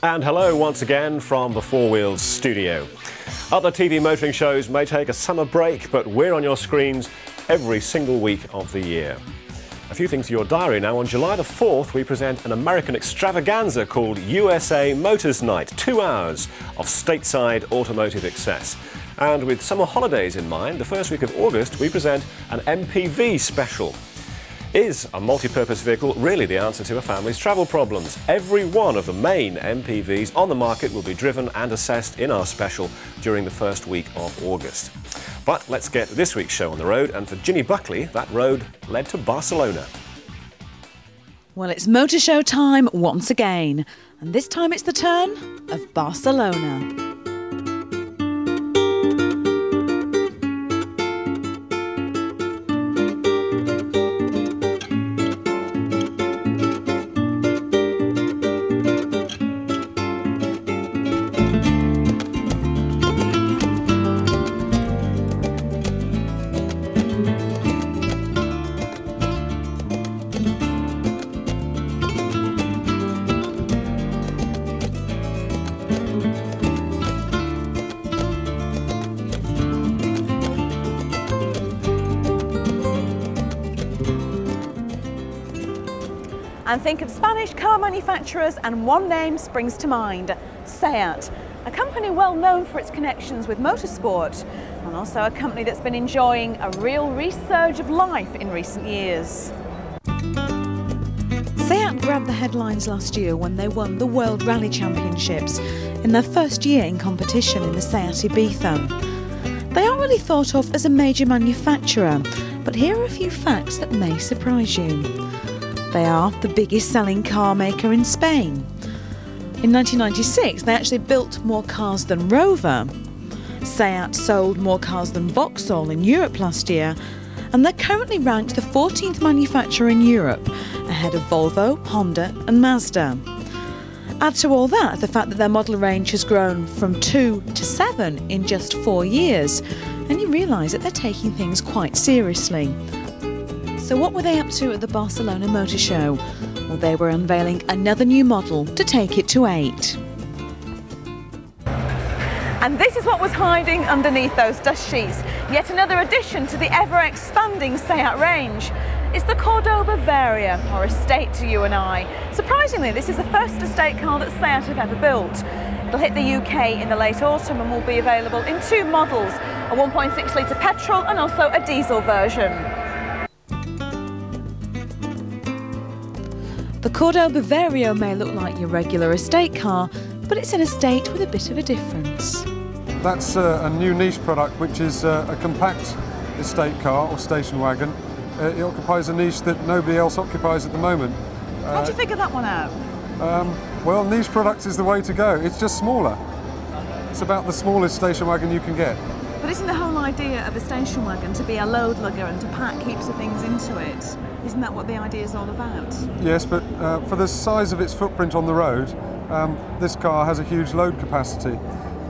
And hello once again from the Four Wheels studio. Other TV motoring shows may take a summer break, but we're on your screens every single week of the year. A few things to your diary now. On July the 4th, we present an American extravaganza called USA Motors Night. 2 hours of stateside automotive excess. And with summer holidays in mind, the first week of August, we present an MPV special. Is a multi-purpose vehicle really the answer to a family's travel problems? Every one of the main MPVs on the market will be driven and assessed in our special during the first week of August. But let's get this week's show on the road, and for Ginny Buckley, that road led to Barcelona. Well, it's motor show time once again, and this time it's the turn of Barcelona. And think of Spanish car manufacturers and one name springs to mind: SEAT, a company well known for its connections with motorsport, and also a company that's been enjoying a real resurge of life in recent years. SEAT grabbed the headlines last year when they won the World Rally Championships in their first year in competition in the SEAT Ibiza. They aren't really thought of as a major manufacturer, but here are a few facts that may surprise you. They are the biggest selling car maker in Spain. In 1996, they actually built more cars than Rover. SEAT sold more cars than Vauxhall in Europe last year, and they're currently ranked the 14th manufacturer in Europe, ahead of Volvo, Honda and Mazda. Add to all that the fact that their model range has grown from 2 to 7 in just 4 years, and you realise that they're taking things quite seriously. So what were they up to at the Barcelona Motor Show? Well, they were unveiling another new model to take it to 8. And this is what was hiding underneath those dust sheets. Yet another addition to the ever-expanding SEAT range. It's the Cordoba Varia, or estate to you and I. Surprisingly, this is the first estate car that SEAT have ever built. It'll hit the UK in the late autumn and will be available in 2 models, a 1.6 litre petrol and also a diesel version. The Cordoba Vario may look like your regular estate car, but it's an estate with a bit of a difference. That's a new niche product, which is a compact estate car or station wagon. It occupies a niche that nobody else occupies at the moment. How did you figure that one out? Well, niche products is the way to go. It's just smaller. It's about the smallest station wagon you can get. But isn't the whole idea of a station wagon to be a load lugger and to pack heaps of things into it? Isn't that what the idea is all about? Yes, but for the size of its footprint on the road, this car has a huge load capacity.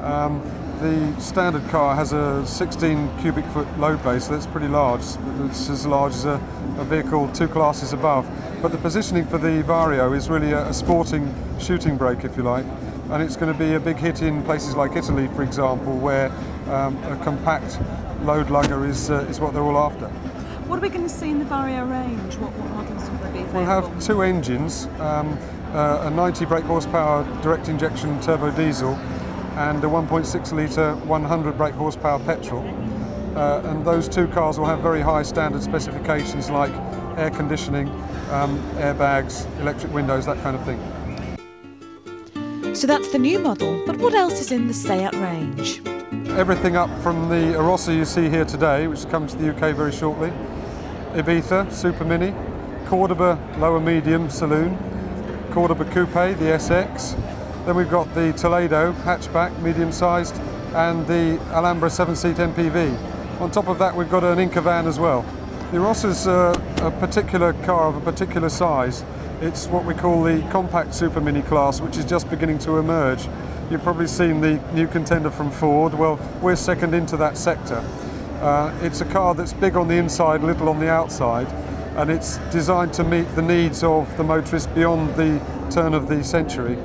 The standard car has a 16 cubic foot load base, so that's pretty large. It's as large as a vehicle 2 classes above. But the positioning for the Vario is really a sporting shooting brake, if you like. And it's going to be a big hit in places like Italy, for example, where a compact load lugger is what they're all after. What are we going to see in the Vario range? What models will there be available? We'll have 2 engines, a 90 brake horsepower direct injection turbo diesel and a 1.6 litre 100 brake horsepower petrol. And those 2 cars will have very high standard specifications like air conditioning, airbags, electric windows, that kind of thing. So that's the new model, but what else is in the SEAT range? Everything up from the Arossa you see here today, which is coming to the UK very shortly, Ibiza Super Mini, Cordoba Lower Medium Saloon, Cordoba Coupe, the SX, then we've got the Toledo hatchback, medium-sized, and the Alhambra 7-seat MPV. On top of that, we've got an Inca van as well. The Arossa's a particular car of a particular size. It's what we call the compact Super Mini class, which is just beginning to emerge. You've probably seen the new contender from Ford. Well, we're second into that sector. It's a car that's big on the inside, little on the outside, and it's designed to meet the needs of the motorists beyond the turn of the century.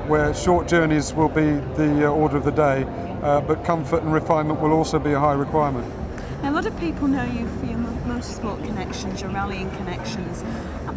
where short journeys will be the order of the day, but comfort and refinement will also be a high requirement. Now, a lot of people know you for your motorsport connections, your rallying connections.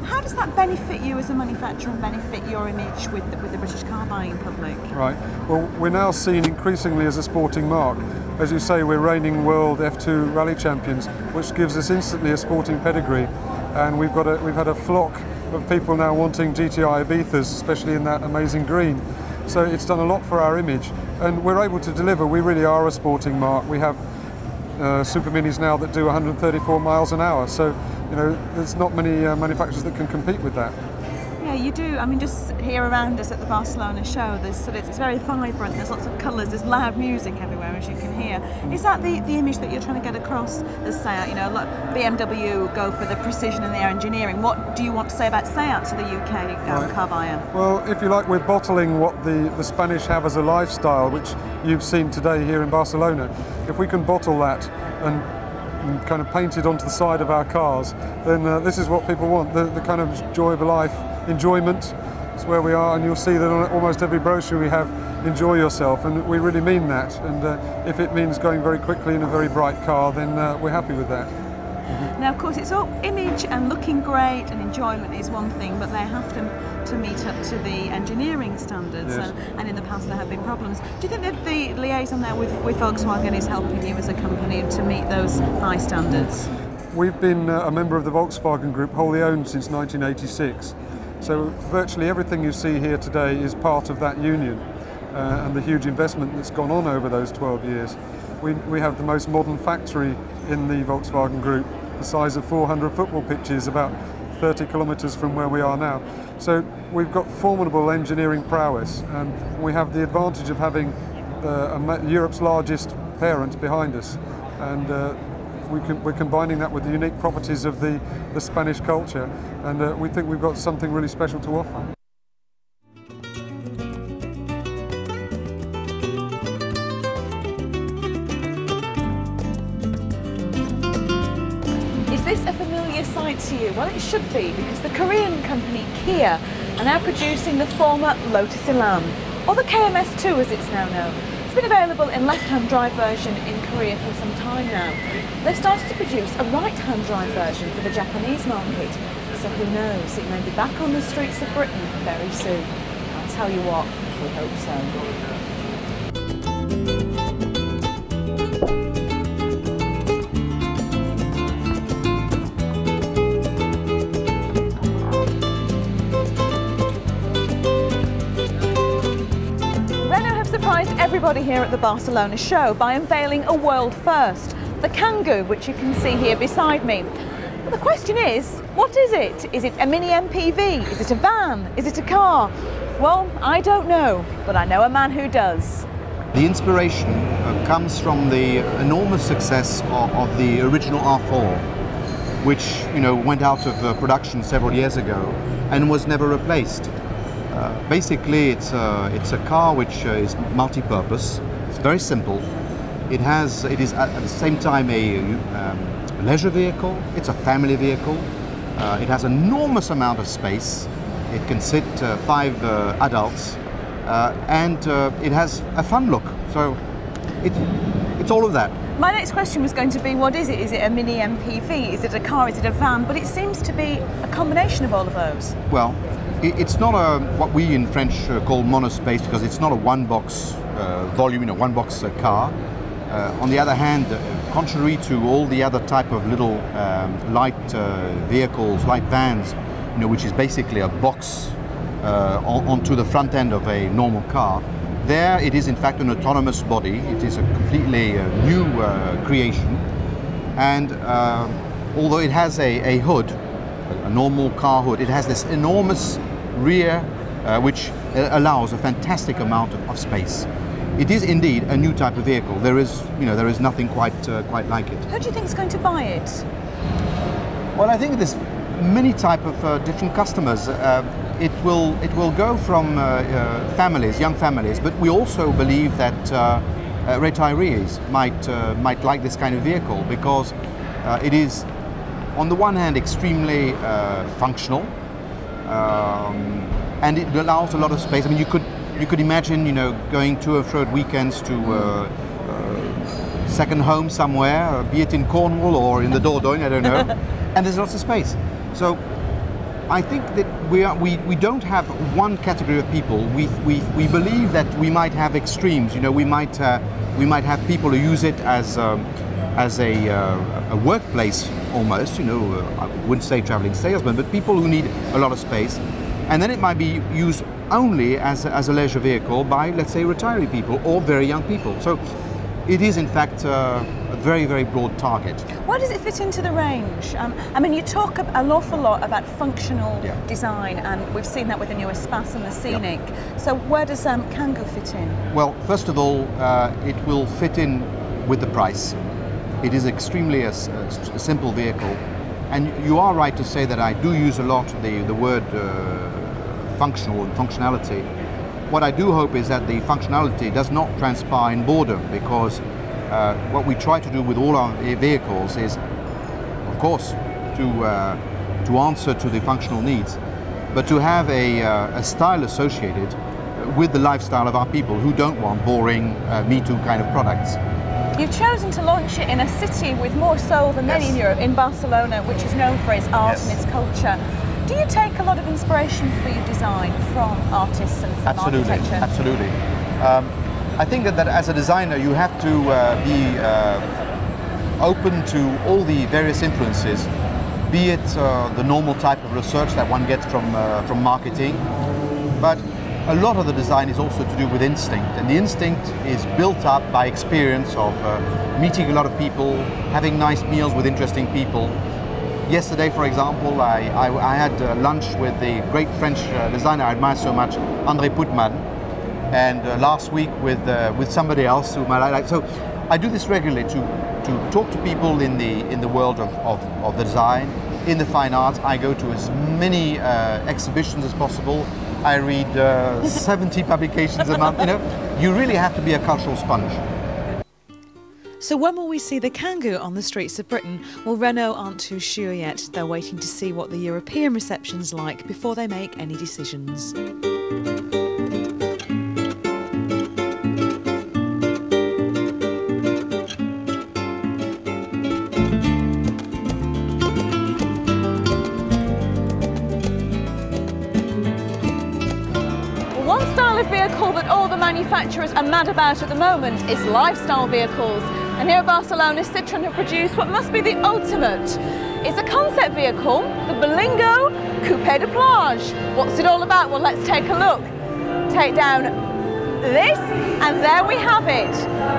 How does that benefit you as a manufacturer and benefit your image with the British car buying public? Right. Well, we're now seen increasingly as a sporting mark. As you say, we're reigning world F2 rally champions, which gives us instantly a sporting pedigree. And we've had a flock of people now wanting GTI Ibithas, especially in that amazing green. So it's done a lot for our image, and we're able to deliver. We really are a sporting mark. We have super minis now that do 134 miles an hour. So, you know, there's not many manufacturers that can compete with that. Yeah, you do. I mean, just here around us at the Barcelona show, it's very vibrant. There's lots of colours. There's loud music everywhere, as you can hear. Is that the image that you're trying to get across as Seat? You know, look, BMW go for the precision and their engineering. What do you want to say about Seat to the UK car buyer? Well, if you like, we're bottling what the Spanish have as a lifestyle, which you've seen today here in Barcelona. If we can bottle that and kind of paint it onto the side of our cars, then this is what people want, the kind of joy of life, enjoyment. It's where we are, and you'll see that on almost every brochure we have, enjoy yourself, and we really mean that. And if it means going very quickly in a very bright car, then we're happy with that. Now, of course, it's all image and looking great and enjoyment is one thing, but they have to meet up to the engineering standards, yes. and in the past there have been problems. Do you think that the liaison there with Volkswagen is helping you as a company to meet those high standards? We've been a member of the Volkswagen Group, wholly owned since 1986. So virtually everything you see here today is part of that union, and the huge investment that's gone on over those 12 years. We have the most modern factory in the Volkswagen Group, the size of 400 football pitches, about 30 kilometres from where we are now. So we've got formidable engineering prowess, and we have the advantage of having Europe's largest parent behind us. And we're combining that with the unique properties of the Spanish culture, and we think we've got something really special to offer. Is this a familiar sight to you? Well, it should be, because the Korean company Kia are now producing the former Lotus Elan, or the KMS2 as it's now known. It's been available in left-hand drive version in Korea for some time now. They've started to produce a right-hand drive version for the Japanese market, so who knows, it may be back on the streets of Britain very soon. I'll tell you what, we hope so. Everybody here at the Barcelona show by unveiling a world first, the Kangoo, which you can see here beside me. But the question is, what is it? Is it a mini MPV? Is it a van? Is it a car? Well, I don't know, but I know a man who does. The inspiration comes from the enormous success of the original R4, which went out of production several years ago and was never replaced. Basically, it's a car which is multi-purpose. It's very simple. It is at the same time a leisure vehicle. It's a family vehicle. It has an enormous amount of space. It can sit 5 adults, and it has a fun look. So it's all of that. My next question was going to be, what is it? Is it a mini MPV? Is it a car? Is it a van? But it seems to be a combination of all of those. Well, it's not what we in French call monospace, because it's not a one-box volume, one-box car. On the other hand, contrary to all the other type of little light vehicles, light vans, which is basically a box onto the front end of a normal car, there it is in fact an autonomous body. It is a completely new creation, and although it has a hood, a normal car hood, it has this enormous rear which allows a fantastic amount of space. It is indeed a new type of vehicle. There is nothing quite like it. Who do you think is going to buy it? Well, I think there's many type of different customers. It will go from families, young families, but we also believe that retirees might like this kind of vehicle, because it is, on the one hand, extremely functional, and it allows a lot of space. I mean, you could You could imagine, you know, going to and fro at weekends to second home somewhere, be it in Cornwall or in the Dordogne, I don't know, and there's lots of space. So I think that we don't have one category of people. We believe that we might have extremes. You know, we might have people who use it as a workplace almost. You know, I wouldn't say traveling salesmen, but people who need a lot of space, and then it might be used only as a leisure vehicle by, let's say, retiree people or very young people. So it is in fact a very, very broad target. Where does it fit into the range? I mean, you talk an awful lot about functional design, and we've seen that with the new Espace and the Scenic. So where does Kangoo fit in? Well, first of all, it will fit in with the price. It is extremely a simple vehicle, and you are right to say that I do use a lot the word functional and functionality. What I do hope is that the functionality does not transpire in boredom, because what we try to do with all our vehicles is, of course, to answer to the functional needs, but to have a style associated with the lifestyle of our people who don't want boring Me Too kind of products. You've chosen to launch it in a city with more soul than many in Europe, in Barcelona, which is known for its art and its culture. Do you take a lot of inspiration for your design from artists and from architecture? Absolutely. I think that as a designer you have to be open to all the various influences, be it the normal type of research that one gets from marketing, but a lot of the design is also to do with instinct, and the instinct is built up by experience of meeting a lot of people, having nice meals with interesting people. Yesterday, for example, I had lunch with the great French designer I admire so much, André Putman, and last week with somebody else whom I like. So I do this regularly to talk to people in the world of the design, in the fine arts. I go to as many exhibitions as possible. I read 70 publications a month. You know, you really have to be a cultural sponge. So when will we see the Kangoo on the streets of Britain? Well, Renault aren't too sure yet. They're waiting to see what the European reception's like before they make any decisions. One style of vehicle that all the manufacturers are mad about at the moment is lifestyle vehicles. And here at Barcelona, Citroën have produced what must be the ultimate. It's a concept vehicle, the Berlingo Coupé de Plage. What's it all about? Well, let's take a look. Take down this, and there we have it.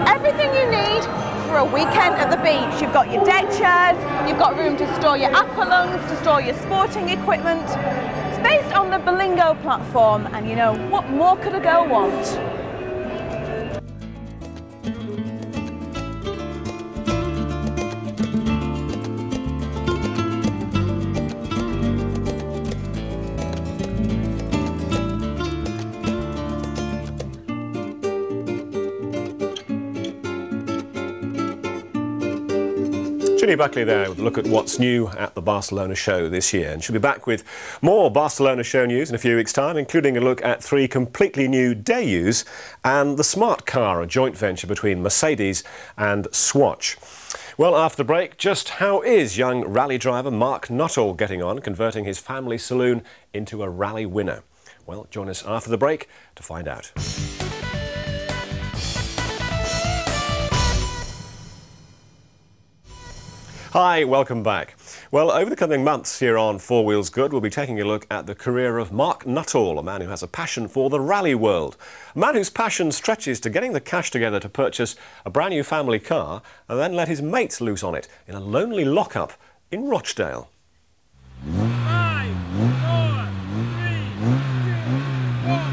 Everything you need for a weekend at the beach. You've got your deck chairs, you've got room to store your aqualungs, to store your sporting equipment. It's based on the Berlingo platform, and you know, what more could a girl want? Ginny Buckley there with a look at what's new at the Barcelona show this year. And she'll be back with more Barcelona show news in a few weeks' time, including a look at 3 completely new Daewoo's and the Smart Car, a joint venture between Mercedes and Swatch. Well, after the break, just how is young rally driver Mark Nuttall getting on, converting his family saloon into a rally winner? Well, join us after the break to find out. Hi, welcome back. Well, over the coming months here on Four Wheels Good, we'll be taking a look at the career of Mark Nuttall, a man who has a passion for the rally world. A man whose passion stretches to getting the cash together to purchase a brand new family car and then let his mates loose on it in a lonely lockup in Rochdale. 5, 4, 3, 2, 1.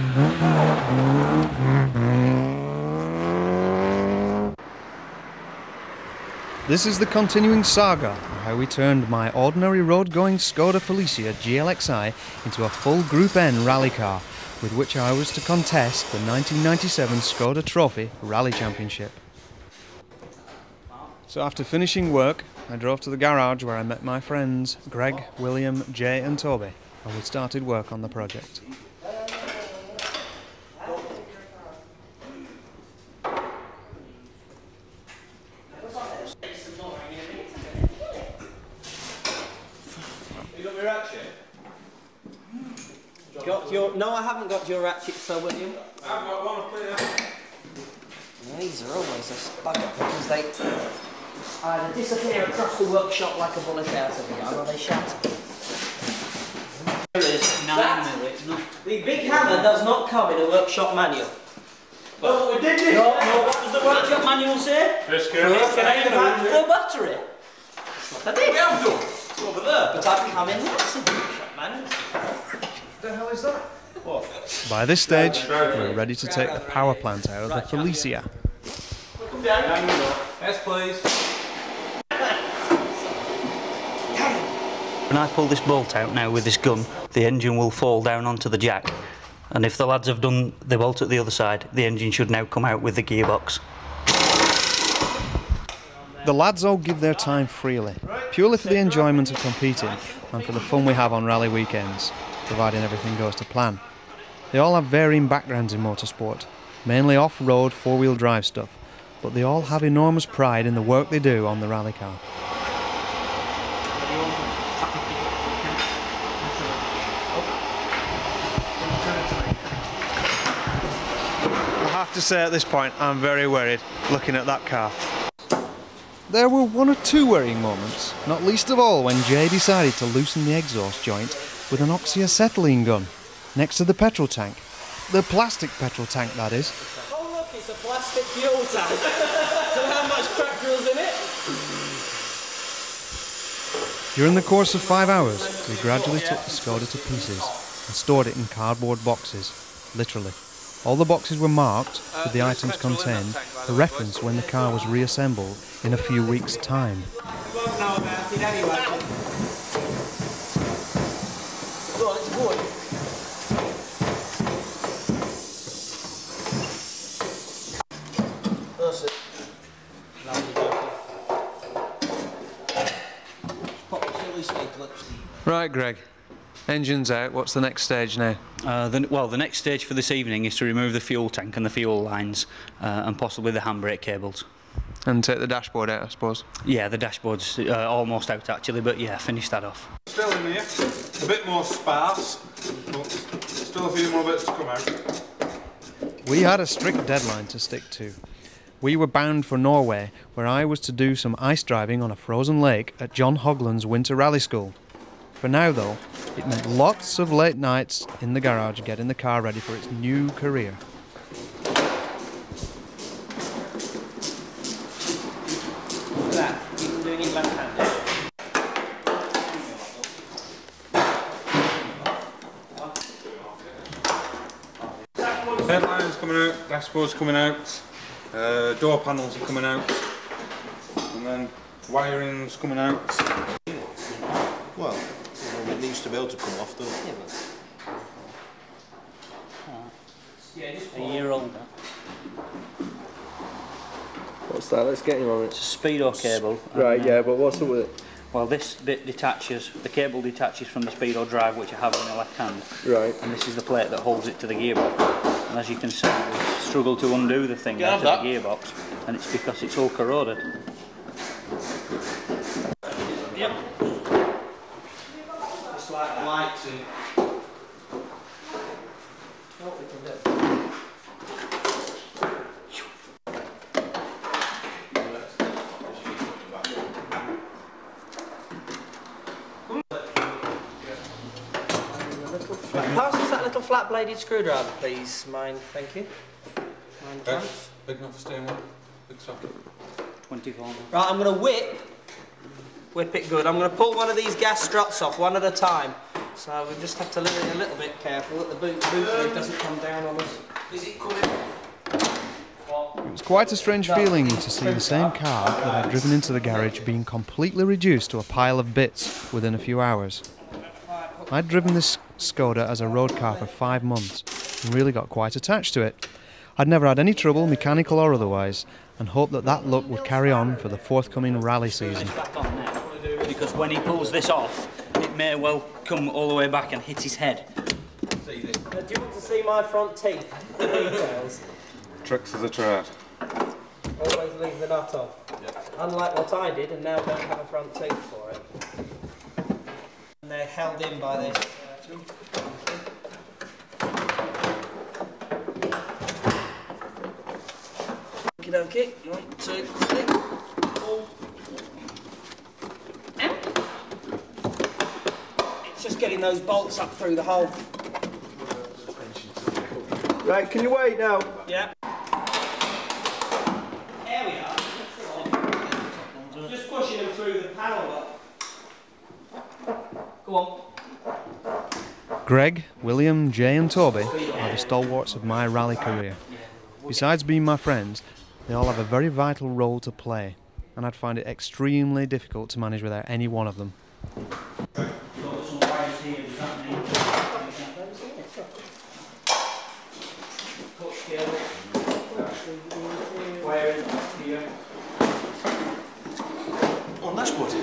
This is the continuing saga of how we turned my ordinary road-going Skoda Felicia GLXi into a full Group N rally car, with which I was to contest the 1997 Skoda Trophy Rally Championship. So after finishing work, I drove to the garage where I met my friends Greg, William, Jay and Toby, and we started work on the project. got your... No, I haven't got your ratchet, so will you? I've got one up here. These are always a bugger because they either disappear across the workshop like a bullet out of the gun or they shatter. The big hammer does not come in a workshop manual. But we did this. No, what does the workshop manual say? First Full battery. That's what I did. We have done. It's over there. But I've come in lots of workshop manuals. What the hell is that? What? By this stage, we're ready to take the power plant out of the Felicia. Come down. Yes, please. When I pull this bolt out now with this gun, the engine will fall down onto the jack. And if the lads have done the bolt at the other side, the engine should now come out with the gearbox. The lads all give their time freely, purely for the enjoyment of competing and for the fun we have on rally weekends, providing everything goes to plan. They all have varying backgrounds in motorsport, mainly off-road four-wheel drive stuff, but they all have enormous pride in the work they do on the rally car. I have to say at this point, I'm very worried looking at that car. There were one or two worrying moments, not least of all when Jay decided to loosen the exhaust joint with an oxyacetylene gun next to the petrol tank. The plastic petrol tank, that is. Oh look, it's a plastic fuel tank. So how much petrol's in it? During the course of 5 hours, we gradually took the Skoda to pieces and stored it in cardboard boxes, literally. All the boxes were marked with the items contained for reference when the car was reassembled in a few weeks' time. You won't know about it anyway. Well, it's wood. That's it. Pop the silly staplets. Right, Greg. Engine's out. What's the next stage now? Well, the next stage for this evening is to remove the fuel tank and the fuel lines and possibly the handbrake cables. And take the dashboard out, I suppose? Yeah, the dashboard's almost out actually, but yeah, finish that off. Still in here. A bit more sparse, but still a few more bits to come out. We had a strict deadline to stick to. We were bound for Norway, where I was to do some ice driving on a frozen lake at John Hogland's Winter Rally School. For now, though, it meant lots of late nights in the garage getting the car ready for its new career. Look at that. Even doing it left-handed. Headlines coming out, dashboard's coming out, door panels are coming out, and then wiring's coming out. Well, it needs to be able to come off, doesn't it? Yeah, just A year older. What's that? Let's get him on it. It's a speedo cable. Right, yeah, but what's up with it? Well, this bit detaches, the cable detaches from the speedo drive, which I have in my left hand. Right. And this is the plate that holds it to the gearbox. And as you can see, we struggle to undo the thing out of the gearbox, and it's because it's all corroded. Yep. Just like that. Lights and What we can do. Pass us that little flat-bladed screwdriver, please. Mine, thank you. Mine, thanks. big enough for steering wheel, big socket. 24 mil. Right, I'm going to whip it good. I'm going to pull one of these gas struts off one at a time. So we just have to be a little bit careful that the boot lid doesn't come down on us. Is it coming? It was quite a strange feeling to see the same car that I'd driven into the garage being completely reduced to a pile of bits within a few hours. I'd driven this Skoda as a road car for 5 months and really got quite attached to it. I'd never had any trouble, mechanical or otherwise, and hoped that that luck would carry on for the forthcoming rally season. Because when he pulls this off, it may well come all the way back and hit his head. Do you want to see my front teeth? The details. Tricks of the trade. Always leave the nut on. Unlike what I did and now don't have a front tooth for it. And they're held in by this. Okie dokie. 1, 2, 3. Pull. It's just getting those bolts up through the hole. Right, can you wait now? Yeah. There we are. Just pushing them through the panel up. Go on. Greg, William, Jay and Toby are the stalwarts of my rally career. Besides being my friends, they all have a very vital role to play, and I'd find it extremely difficult to manage without any one of them. On that's what.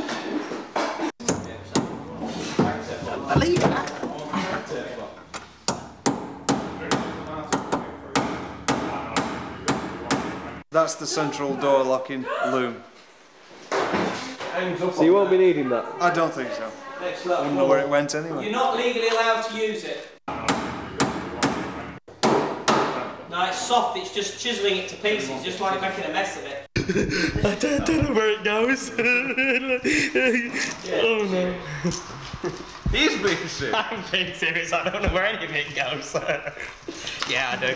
That's the central door locking loom. So you won't be needing that? I don't think so. I wouldn't know where it went anyway. You're not legally allowed to use it. No, it's soft, it's just chiselling it to pieces, just like making a mess of it. I don't know where it goes. Oh no. He's being serious. I'm being serious, I don't know where any of it goes. Yeah, I do.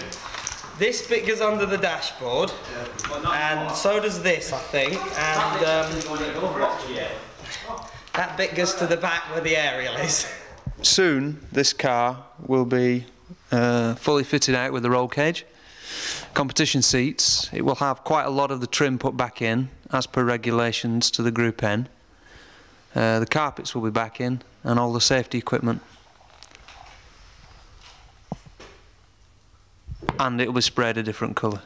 This bit goes under the dashboard, and so does this, I think, and that bit goes to the back where the aerial is. Soon, this car will be fully fitted out with the roll cage, competition seats. It will have quite a lot of the trim put back in, as per regulations to the Group N. The carpets will be back in, and all the safety equipment. And it'll be sprayed a different colour.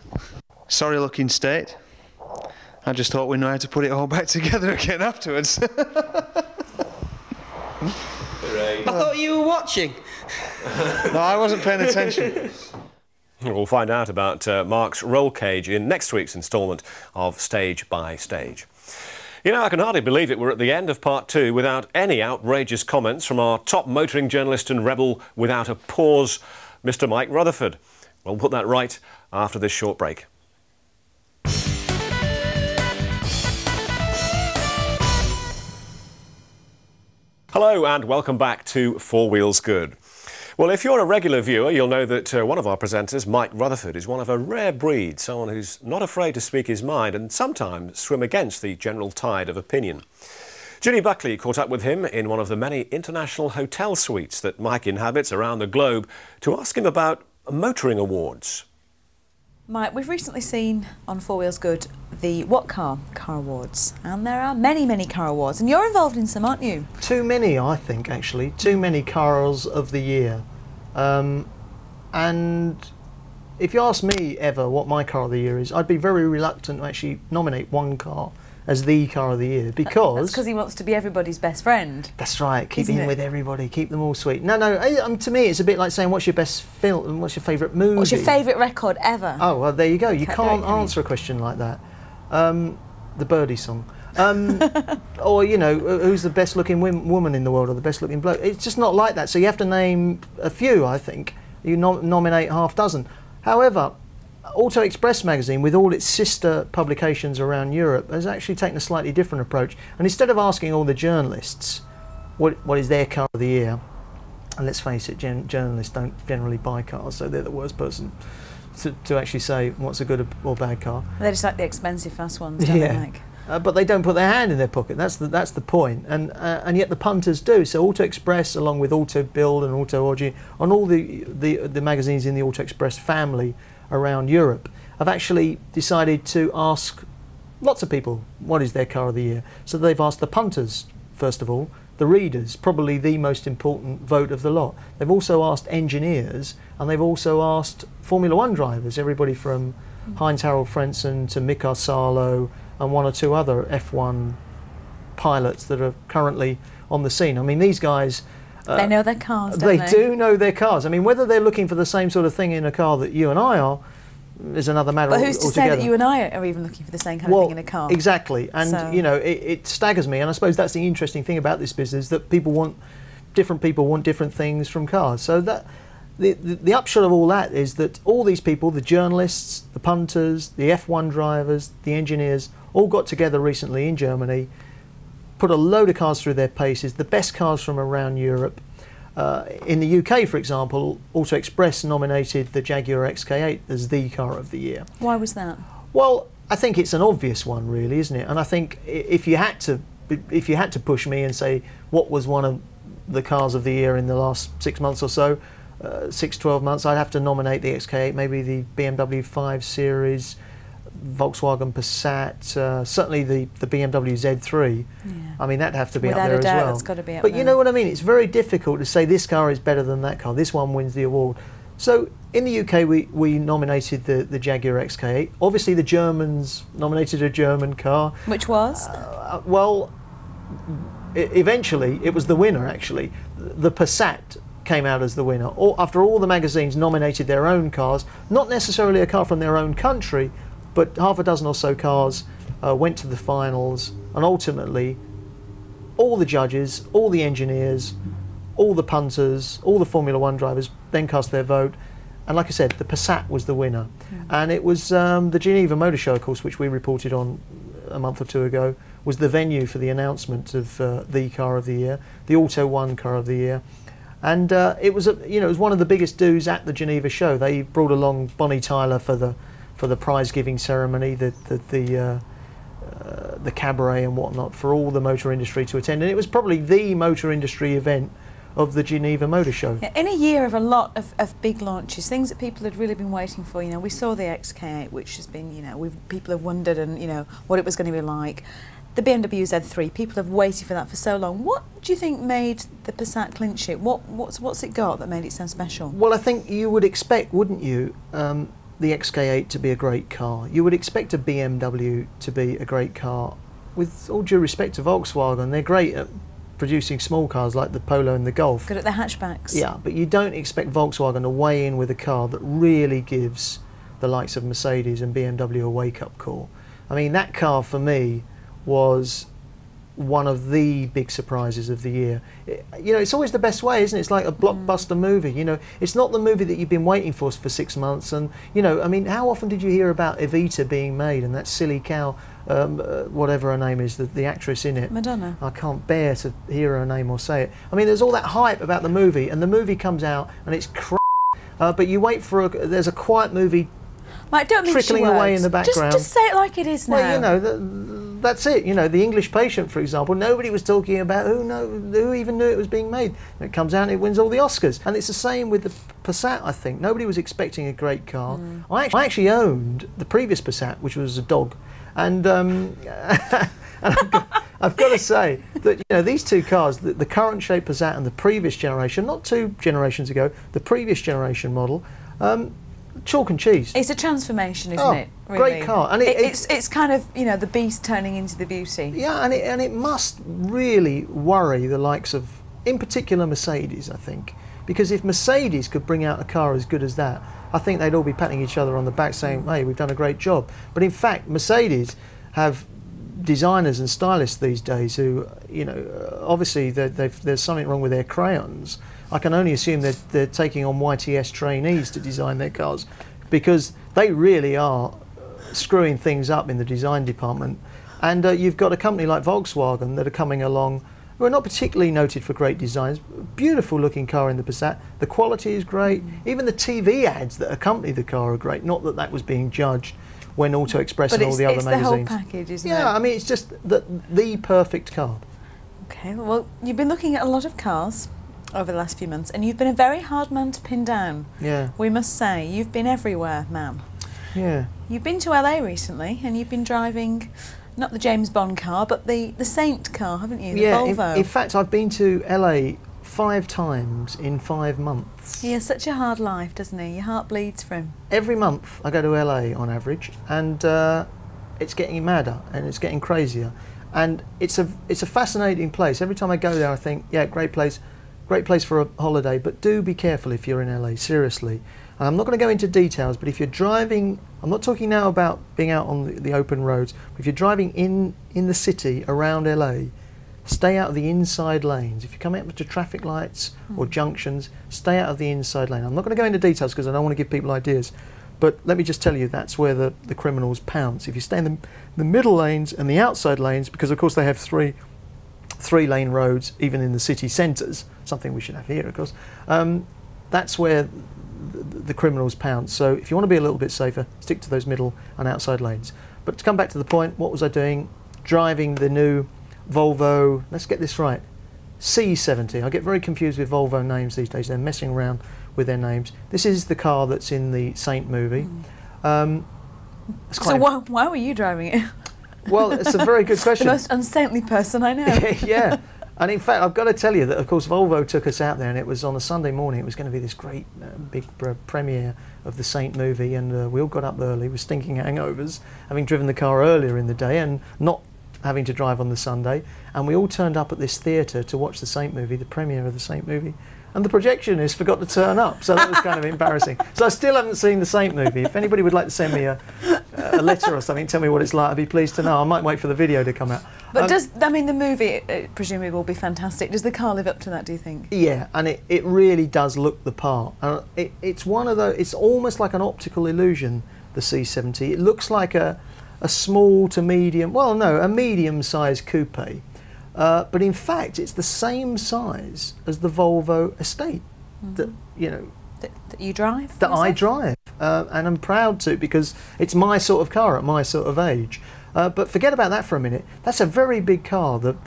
Sorry looking state. I just thought we knew how to put it all back together again afterwards. I thought you were watching. No, I wasn't paying attention. We'll find out about Mark's roll cage in next week's instalment of Stage by Stage. You know, I can hardly believe it. We're at the end of part 2 without any outrageous comments from our top motoring journalist and rebel without a pause, Mr. Mike Rutherford. We'll put that right after this short break. Hello and welcome back to Four Wheels Good. Well, if you're a regular viewer, you'll know that one of our presenters, Mike Rutherford, is one of a rare breed, someone who's not afraid to speak his mind and sometimes swim against the general tide of opinion. Ginny Buckley caught up with him in one of the many international hotel suites that Mike inhabits around the globe to ask him about motoring awards. Mike, we've recently seen on Four Wheels Good the What Car Awards, and there are many, many car awards, and you're involved in some, aren't you? Too many, I think, actually. Too many cars of the year. And if you ask me ever what my car of the year is, I'd be very reluctant to actually nominate one car as the car of the year, because... That's because he wants to be everybody's best friend. That's right, keep in with everybody, keep them all sweet. No, to me it's a bit like saying what's your best film and what's your favourite movie? What's your favourite record ever? Oh, well, there you go. You can't answer a question like that. The Birdie song. Or, you know, who's the best looking woman in the world or the best looking bloke? It's just not like that. So you have to name a few, I think. You nominate half dozen. However, Auto Express magazine, with all its sister publications around Europe, has actually taken a slightly different approach. And instead of asking all the journalists what is their car of the year, and let's face it, journalists don't generally buy cars, so they're the worst person to actually say what's a good or bad car. They just like the expensive fast ones, don't they, Mike? But they don't put their hand in their pocket. That's the point. And yet the punters do. So Auto Express, along with Auto Bild and Auto Orgy, and all the magazines in the Auto Express family around Europe, have actually decided to ask lots of people what is their car of the year. So they've asked the punters, first of all, the readers, probably the most important vote of the lot. They've also asked engineers, and they've also asked Formula One drivers, everybody from Heinz-Harald Frentzen to Mika Salo and one or two other F1 pilots that are currently on the scene. I mean, these guys... they know their cars, don't they? They do know their cars. I mean, whether they're looking for the same sort of thing in a car that you and I are is another matter altogether. But who's to say that you and I are even looking for the same kind of thing in a car? Exactly. And, you know, it staggers me. And I suppose that's the interesting thing about this business, that different people want different things from cars. So the upshot of all that is that all these people, the journalists, the punters, the F1 drivers, the engineers, all got together recently in Germany, put a load of cars through their paces, the best cars from around Europe. In the UK, for example, Auto Express nominated the Jaguar XK8 as the car of the year. Why was that? Well, I think it's an obvious one, really, isn't it? And I think if you had to push me and say what was one of the cars of the year in the last 6 months or so, 12 months, I'd have to nominate the XK8, maybe the BMW 5 Series, Volkswagen Passat, certainly the BMW Z3. Yeah. I mean, that'd have to be Without up there a doubt, as well. that's got to be up but there. you know what I mean? It's very difficult to say this car is better than that car. This one wins the award. So in the UK, we nominated the Jaguar XK8. Obviously, the Germans nominated a German car. Which was? Eventually, it was the winner, actually. The Passat came out as the winner. After all the magazines nominated their own cars, not necessarily a car from their own country, but half a dozen or so cars went to the finals, and ultimately all the judges, all the engineers, all the punters, all the Formula One drivers then cast their vote, and like I said, the Passat was the winner. And it was the Geneva Motor Show, of course, which we reported on a month or two ago, was the venue for the announcement of the car of the year, the Auto One car of the year. And it was it was one of the biggest do's at the Geneva show. They brought along Bonnie Tyler for the prize-giving ceremony, the cabaret and whatnot, for all the motor industry to attend. And it was probably the motor industry event of the Geneva Motor Show. Yeah, in a year of a lot of big launches, things that people had really been waiting for, we saw the XK8, which has been, people have wondered and, what it was going to be like. The BMW Z3, people have waited for that for so long. What do you think made the Passat clinch it? What's it got that made it so special? Well, I think you would expect, wouldn't you, the XK8 to be a great car. You would expect a BMW to be a great car. With all due respect to Volkswagen, they're great at producing small cars like the Polo and the Golf. Good at the hatchbacks. Yeah, but you don't expect Volkswagen to weigh in with a car that really gives the likes of Mercedes and BMW a wake-up call. I mean, that car for me was one of the big surprises of the year. It's always the best way, isn't it? It's like a blockbuster movie. It's not the movie that you've been waiting for 6 months. And I mean, how often did you hear about Evita being made and that silly cow, whatever her name is, the actress in it? Madonna. I can't bear to hear her name or say it. I mean, there's all that hype about the movie, and the movie comes out and it's crap. But you wait for there's a quiet movie. Mike, don't trickling away in the background. Just say it like it is now. Well, that's it. The English Patient, for example, nobody was talking about who even knew it was being made. And it comes out and it wins all the Oscars. And it's the same with the Passat, I think. Nobody was expecting a great car. I actually owned the previous Passat, which was a dog. And, and I've got to say that these two cars, the current shape Passat and the previous generation, not 2 generations ago, the previous generation model, chalk and cheese. It's a transformation, isn't it? Really? Great car, and it's kind of the beast turning into the beauty. Yeah, and it must really worry the likes of, in particular, Mercedes, I think, because if Mercedes could bring out a car as good as that, I think they'd all be patting each other on the back, saying, "Hey, we've done a great job." But in fact, Mercedes have designers and stylists these days who, obviously there's something wrong with their crayons. I can only assume that they're taking on YTS trainees to design their cars, because they really are screwing things up in the design department. And you've got a company like Volkswagen that are coming along, who are not particularly noted for great designs. Beautiful looking car in the Passat. The quality is great. Even the TV ads that accompany the car are great. Not that that was being judged when Auto Express and all the other magazines. But it's the whole package, isn't it? Yeah, I mean, it's just the perfect car. Okay, well, you've been looking at a lot of cars over the last few months, and you've been a very hard man to pin down. Yeah. We must say, you've been everywhere, man. Yeah. You've been to LA recently, and you've been driving, not the James Bond car, but the Saint car, haven't you? The Volvo. In fact, I've been to LA 5 times in 5 months. He has such a hard life, doesn't he? Your heart bleeds for him. Every month I go to LA on average, and it's getting madder and it's getting crazier. And it's a fascinating place. Every time I go there, I think, yeah, great place for a holiday, but do be careful if you're in LA, seriously. And I'm not going to go into details, but if you're driving, I'm not talking now about being out on the open roads, but if you're driving in the city around LA, stay out of the inside lanes. If you come out to traffic lights or junctions, stay out of the inside lane. I'm not going to go into details because I don't want to give people ideas, but let me just tell you that's where the criminals pounce. If you stay in the middle lanes and the outside lanes, because of course they have three lane roads even in the city centres, something we should have here of course, that's where the criminals pounce. So if you want to be a little bit safer, stick to those middle and outside lanes. But to come back to the point, what was I doing? Driving the new Volvo, let's get this right, C70. I get very confused with Volvo names these days. They're messing around with their names. This is the car that's in the Saint movie. So why were you driving it? Well, it's a very good question. The most unsaintly person I know. Yeah. And in fact, I've got to tell you that, of course, Volvo took us out there, and it was on a Sunday morning. It was going to be this great big premiere of the Saint movie, and we all got up early with stinking hangovers, having driven the car earlier in the day and not having to drive on the Sunday. And we all turned up at this theatre to watch the Saint movie, the premiere of the Saint movie. And the projectionist forgot to turn up, so that was kind of embarrassing. So I still haven't seen the Saint movie. If anybody would like to send me a letter or something, tell me what it's like, I'd be pleased to know. I might wait for the video to come out. But I mean, the movie, presumably, will be fantastic. Does the car live up to that, do you think? Yeah, and it really does look the part. It's one of those, it's almost like an optical illusion, the C70. It looks like a small to medium, well, no, a medium-sized coupe. But in fact, it's the same size as the Volvo estate that that you drive. That I drive, and I'm proud to, because it's my sort of car at my sort of age. But forget about that for a minute. That's a very big car. The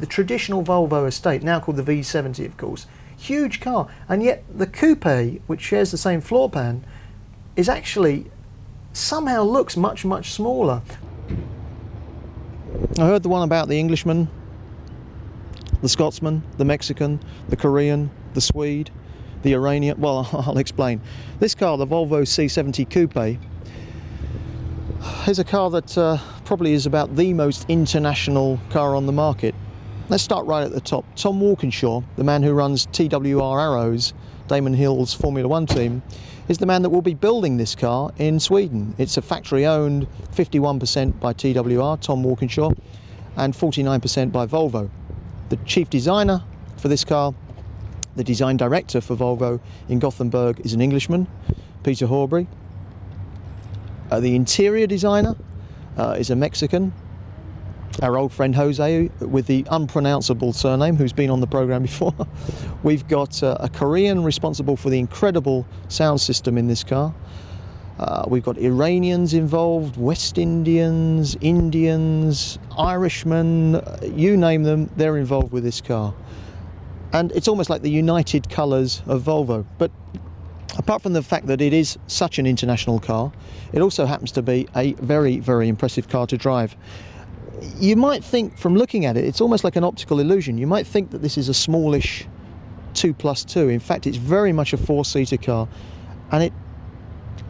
traditional Volvo estate, now called the V70, of course, huge car, and yet the coupe, which shares the same floor plan, is actually somehow looks much smaller. I heard the one about the Englishman, the Scotsman, the Mexican, the Korean, the Swede, the Iranian. Well, I'll explain. This car, the Volvo C70 Coupe, is a car that probably is about the most international car on the market. Let's start right at the top. Tom Walkinshaw, the man who runs TWR Arrows, Damon Hill's Formula One team, is the man that will be building this car in Sweden. It's a factory-owned 51% by TWR, Tom Walkinshaw, and 49% by Volvo. The chief designer for this car, the design director for Volvo in Gothenburg, is an Englishman, Peter Horbury. The interior designer is a Mexican, our old friend Jose, with the unpronounceable surname, who's been on the program before. We've got a Korean responsible for the incredible sound system in this car. We've got Iranians involved, West Indians, Indians, Irishmen, you name them, they're involved with this car. And it's almost like the united colours of Volvo. But apart from the fact that it is such an international car, it also happens to be a very, very impressive car to drive. You might think, from looking at it, it's almost like an optical illusion. You might think that this is a smallish 2+2. In fact, it's very much a four-seater car. And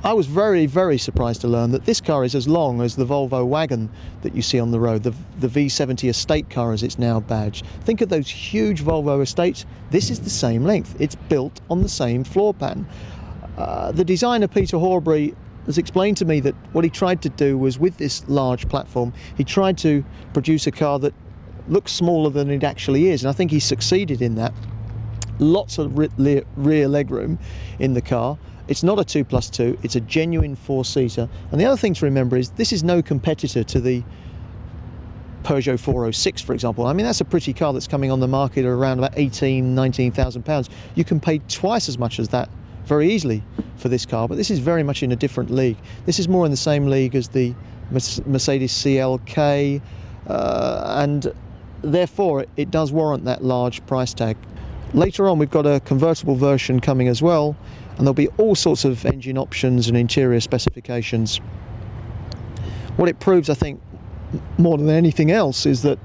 I was very, very surprised to learn that this car is as long as the Volvo wagon that you see on the road, the V70 estate car as it's now badged. Think of those huge Volvo estates. This is the same length. It's built on the same floor plan. The designer, Peter Horbury, has explained to me that what he tried to do was, with this large platform, he tried to produce a car that looks smaller than it actually is, and I think he succeeded in that. Lots of rear legroom in the car. It's not a 2+2, it's a genuine four-seater. And the other thing to remember is this is no competitor to the Peugeot 406, for example. I mean, that's a pretty car that's coming on the market at around about £19,000–19,000. You can pay twice as much as that very easily for this car, but this is very much in a different league. This is more in the same league as the Mercedes CLK, and therefore it does warrant that large price tag. Later on, we've got a convertible version coming as well, and there'll be all sorts of engine options and interior specifications. What it proves, I think, more than anything else, is that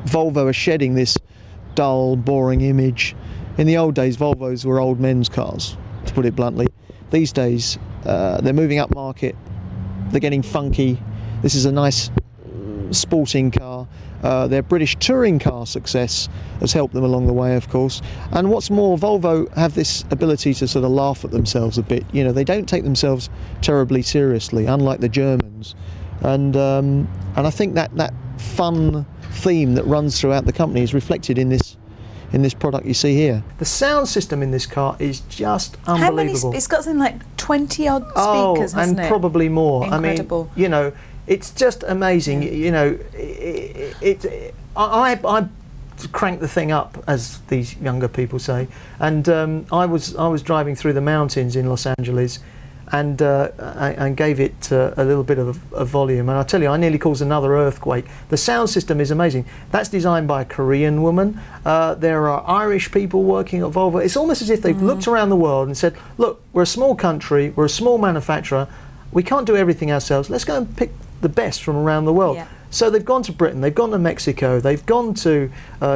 Volvo are shedding this dull, boring image. In the old days, Volvos were old men's cars, to put it bluntly. These days, they're moving up market, they're getting funky. This is a nice sporting car. Their British touring car success has helped them along the way, of course. And what's more, Volvo have this ability to sort of laugh at themselves a bit. You know, they don't take themselves terribly seriously, unlike the Germans. And I think that fun theme that runs throughout the company is reflected in this product you see here. The sound system in this car is just unbelievable. How many? It's got something like 20 odd speakers, hasn't it? And probably more. Incredible. I mean, you know, it's just amazing. You know, I crank the thing up, as these younger people say, and I was driving through the mountains in Los Angeles, and gave it a little bit of volume, and I tell you, I nearly caused another earthquake. The sound system is amazing. That's designed by a Korean woman. There are Irish people working at Volvo. It's almost as if they've looked around the world and said, look, we're a small country, we're a small manufacturer, we can't do everything ourselves, let's go and pick the best from around the world. Yeah. So they've gone to Britain, they've gone to Mexico, they've gone to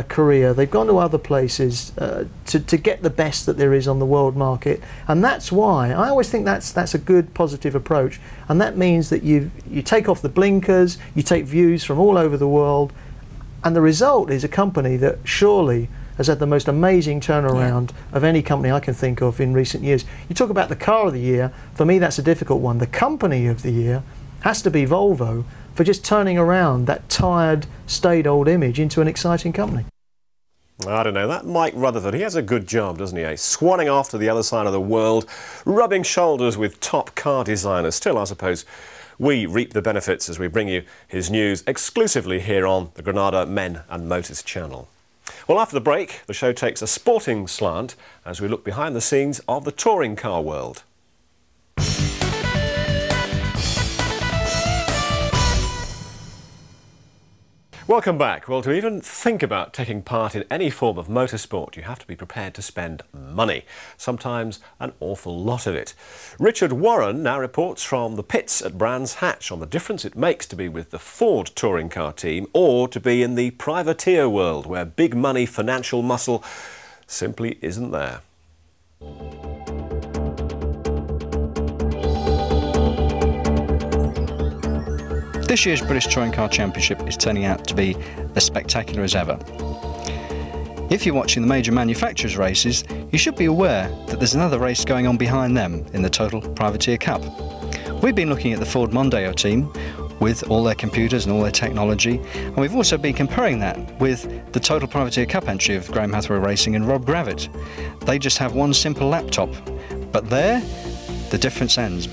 Korea, they've gone to other places to get the best that there is on the world market, and that's why I always think that's a good positive approach, and that means that you take off the blinkers, you take views from all over the world, and the result is a company that surely has had the most amazing turnaround of any company I can think of in recent years. You talk about the car of the year, for me that's a difficult one. The company of the year has to be Volvo, for just turning around that tired, staid old image into an exciting company. I don't know, that Mike Rutherford, he has a good job, doesn't he? Swanning off to the other side of the world, rubbing shoulders with top car designers. Still, I suppose, we reap the benefits as we bring you his news exclusively here on the Granada Men and Motors channel. Well, after the break, the show takes a sporting slant as we look behind the scenes of the touring car world. Welcome back. Well, to even think about taking part in any form of motorsport, you have to be prepared to spend money, sometimes an awful lot of it. Richard Warren now reports from the pits at Brands Hatch on the difference it makes to be with the Ford touring car team or to be in the privateer world, where big money financial muscle simply isn't there. This year's British Touring Car Championship is turning out to be as spectacular as ever. If you're watching the major manufacturers' races, you should be aware that there's another race going on behind them in the Total Privateer Cup. We've been looking at the Ford Mondeo team with all their computers and all their technology, and we've also been comparing that with the Total Privateer Cup entry of Graham Hathaway Racing and Rob Gravitt. They just have one simple laptop, but there, the difference ends.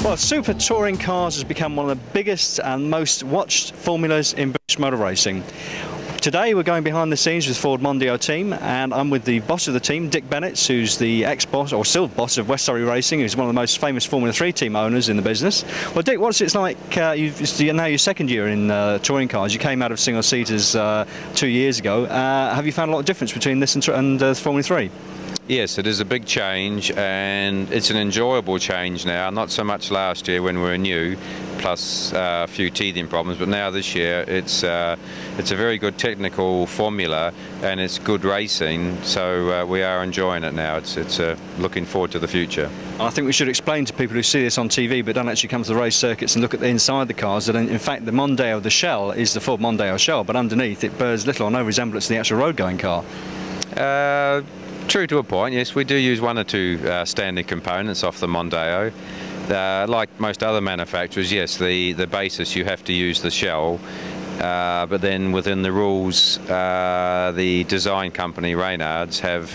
Well, Super Touring Cars has become one of the biggest and most watched formulas in British motor racing. Today we're going behind the scenes with Ford Mondeo team, and I'm with the boss of the team, Dick Bennett, who's the ex-boss, or still boss of West Surrey Racing, who's one of the most famous Formula 3 team owners in the business. Well, Dick, what's it like, now your second year in touring cars, you came out of single-seaters 2 years ago. Have you found a lot of difference between this and Formula 3? Yes, it is a big change, and it's an enjoyable change now, not so much last year when we were new, plus a few teething problems, but now this year it's a very good technical formula and it's good racing, so we are enjoying it now. It's looking forward to the future. I think we should explain to people who see this on TV but don't actually come to the race circuits and look at the inside the cars that in fact the Mondeo, the shell, is the Ford Mondeo shell, but underneath it bears little or no resemblance to the actual road-going car. True to a point, yes. We do use one or two standard components off the Mondeo. Like most other manufacturers, yes, the basis you have to use the shell, but then within the rules, the design company Reynards have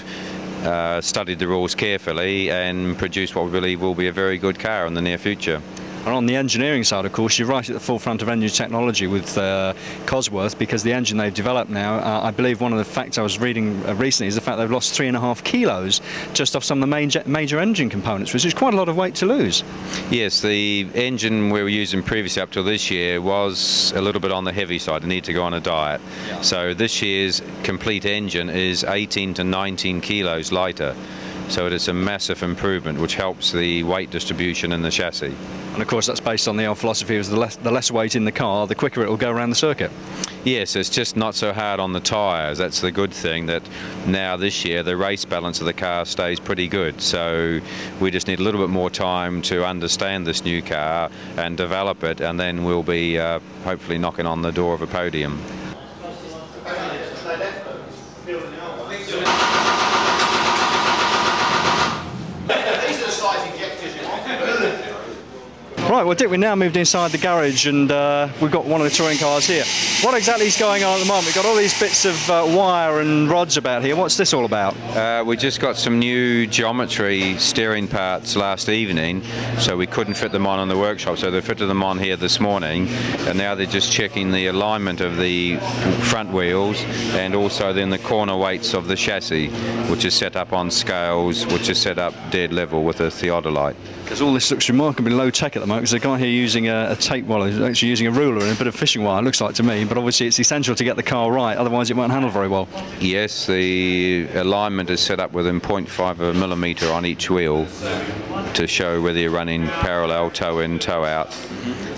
studied the rules carefully and produced what we believe will be a very good car in the near future. And on the engineering side, of course, you're right at the forefront of engine technology with Cosworth, because the engine they've developed now, I believe one of the facts I was reading recently is the fact they've lost 3.5 kilos just off some of the major engine components, which is quite a lot of weight to lose. Yes, the engine we were using previously up till this year was a little bit on the heavy side. It needed to go on a diet. Yeah. So this year's complete engine is 18 to 19 kilos lighter. So it is a massive improvement which helps the weight distribution in the chassis. And of course that's based on the old philosophy of the less weight in the car, the quicker it will go around the circuit. Yes, it's just not so hard on the tyres. That's the good thing, that now this year the race balance of the car stays pretty good. So we just need a little bit more time to understand this new car and develop it, and then we'll be hopefully knocking on the door of a podium. Right, well Dick, we now moved inside the garage and we've got one of the touring cars here. What exactly is going on at the moment? We've got all these bits of wire and rods about here. What's this all about? We just got some new geometry steering parts last evening, so we couldn't fit them on in the workshop, so they fitted them on here this morning, and now they're just checking the alignment of the front wheels and also then the corner weights of the chassis, which is set up on scales, which is set up dead level with a theodolite. Because all this looks remarkably low tech at the moment, because the guy here using a tape, well, he's actually using a ruler and a bit of fishing wire, it looks like to me, but obviously it's essential to get the car right, otherwise it won't handle very well. Yes, the alignment is set up within 0.5 of a millimetre on each wheel to show whether you're running parallel, toe in, toe out.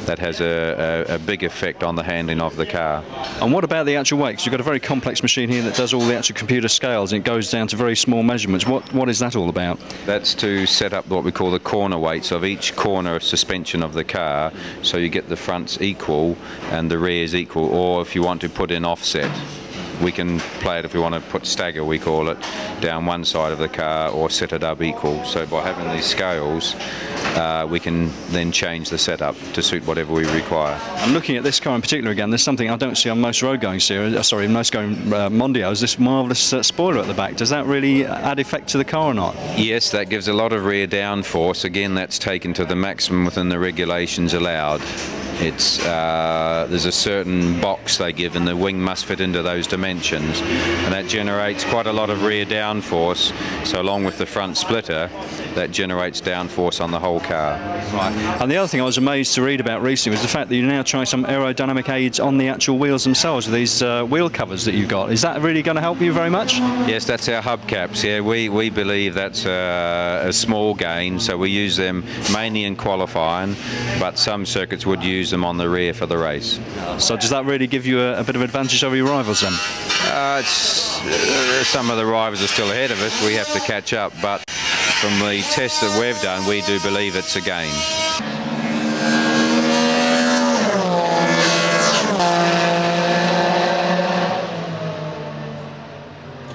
That has a big effect on the handling of the car. And what about the actual weight? 'Cause you've got a very complex machine here that does all the actual computer scales and it goes down to very small measurements. What is that all about? That's to set up what we call the corner weights of each corner of suspension of the car, so you get the fronts equal and the rears equal, or if you want to put in offset, we can play it if we want to put stagger, we call it, down one side of the car or set it up equal. So by having these scales, we can then change the setup to suit whatever we require. I'm looking at this car in particular again. There's something I don't see on most road-going series, most going Mondials, this marvellous spoiler at the back. Does that really add effect to the car or not? Yes, that gives a lot of rear downforce. Again, that's taken to the maximum within the regulations allowed. It's there's a certain box they give and the wing must fit into those dimensions, and that generates quite a lot of rear downforce. So along with the front splitter, that generates downforce on the whole car. Right. And the other thing I was amazed to read about recently was the fact that you now try some aerodynamic aids on the actual wheels themselves with these wheel covers that you've got. Is that really going to help you very much? Yes, that's our hubcaps. Yeah, we believe that's a small gain, so we use them mainly in qualifying, but some circuits would use them on the rear for the race. So does that really give you a bit of advantage over your rivals then? Some of the rivals are still ahead of us. We have to catch up, but from the tests that we've done, we do believe it's a gain.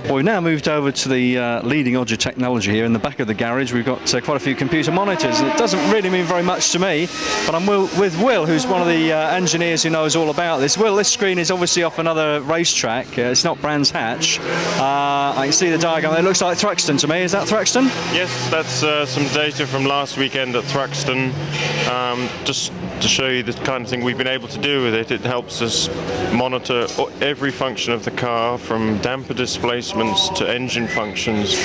Well, we've now moved over to the leading edge of technology here in the back of the garage. We've got quite a few computer monitors. It doesn't really mean very much to me, but I'm with Will, who's one of the engineers who knows all about this. Will, this screen is obviously off another racetrack. It's not Brands Hatch. I can see the diagram. It looks like Thruxton to me. Is that Thruxton? Yes, that's some data from last weekend at Thruxton. Just to show you the kind of thing we've been able to do with it. It helps us monitor every function of the car, from damper displacements to engine functions.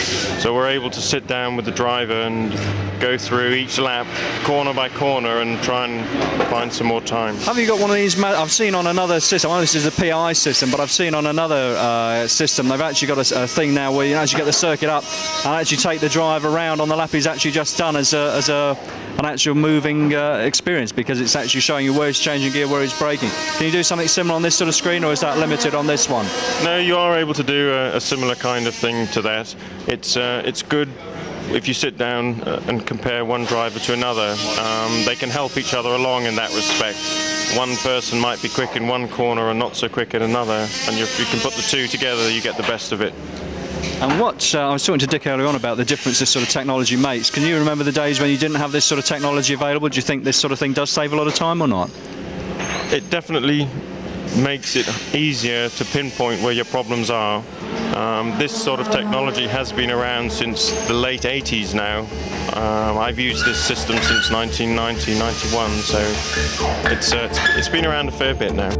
So we're able to sit down with the driver and go through each lap, corner by corner, and try and find some more time. Have you got one of these? I've seen on another system, well, this is a PI system, but I've seen on another system, they've actually got a thing now where you actually get the circuit up and actually take the driver around on the lap he's actually just done as an actual moving experience, because it's actually showing you where he's changing gear, where he's braking. Can you do something similar on this sort of screen, or is that limited on this one? No, you are able to do a similar kind of thing to that. It's good if you sit down and compare one driver to another. They can help each other along in that respect. One person might be quick in one corner and not so quick in another, and if you can put the two together, you get the best of it. And what I was talking to Dick earlier on about the difference this sort of technology makes. Can you remember the days when you didn't have this sort of technology available? Do you think this sort of thing does save a lot of time or not? It definitely makes it easier to pinpoint where your problems are. This sort of technology has been around since the late 80s now. I've used this system since 1990-91, so it's been around a fair bit now.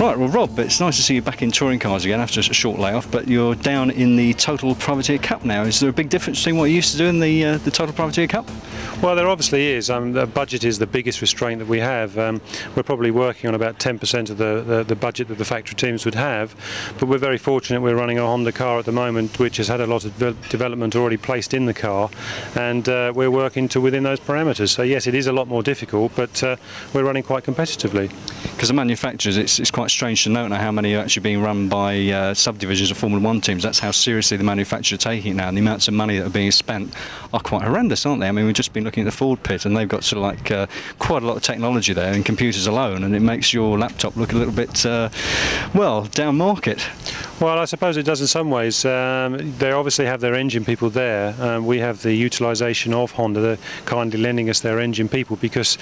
Right, well Rob, it's nice to see you back in touring cars again after a short layoff, but you're down in the Total Privateer Cup now. Is there a big difference between what you used to do in the Total Privateer Cup? Well, there obviously is. The budget is the biggest restraint that we have. We're probably working on about 10% of the budget that the factory teams would have, but we're very fortunate we're running a Honda car at the moment which has had a lot of development already placed in the car, and we're working to within those parameters. So yes, it is a lot more difficult, but we're running quite competitively. Because the manufacturers, it's quite strange to note now how many are actually being run by subdivisions of Formula 1 teams. That's how seriously the manufacturers are taking it now, and the amounts of money that are being spent are quite horrendous, aren't they? I mean, we've just been looking at the Ford pit, and they've got sort of like quite a lot of technology there in computers alone, and it makes your laptop look a little bit, well, down market. Well, I suppose it does in some ways. They obviously have their engine people there. We have the utilisation of Honda. They're kindly lending us their engine people because,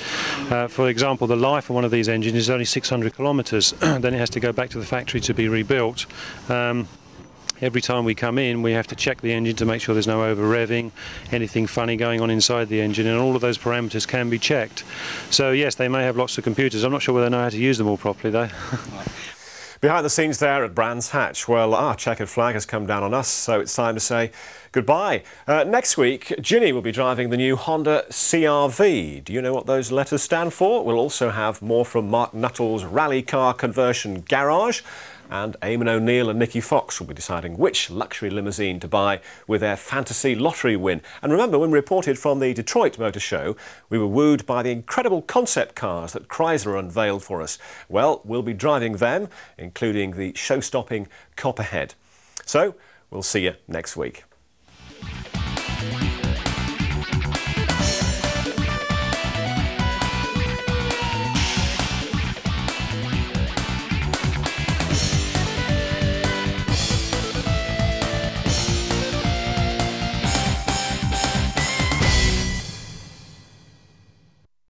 for example, the life of one of these engines is only 600 kilometres. Then it has to go back to the factory to be rebuilt. Every time we come in, we have to check the engine to make sure there's no over-revving, anything funny going on inside the engine, and all of those parameters can be checked. So yes, they may have lots of computers. I'm not sure whether they know how to use them all properly, though. Behind the scenes there at Brands Hatch, well, our checkered flag has come down on us, so it's time to say goodbye. Next week, Ginny will be driving the new Honda CR-V. Do you know what those letters stand for? We'll also have more from Mark Nuttall's rally car conversion garage. And Eamon O'Neill and Nicky Fox will be deciding which luxury limousine to buy with their fantasy lottery win. And remember, when we reported from the Detroit Motor Show, we were wooed by the incredible concept cars that Chrysler unveiled for us. Well, we'll be driving them, including the show-stopping Copperhead. So, we'll see you next week.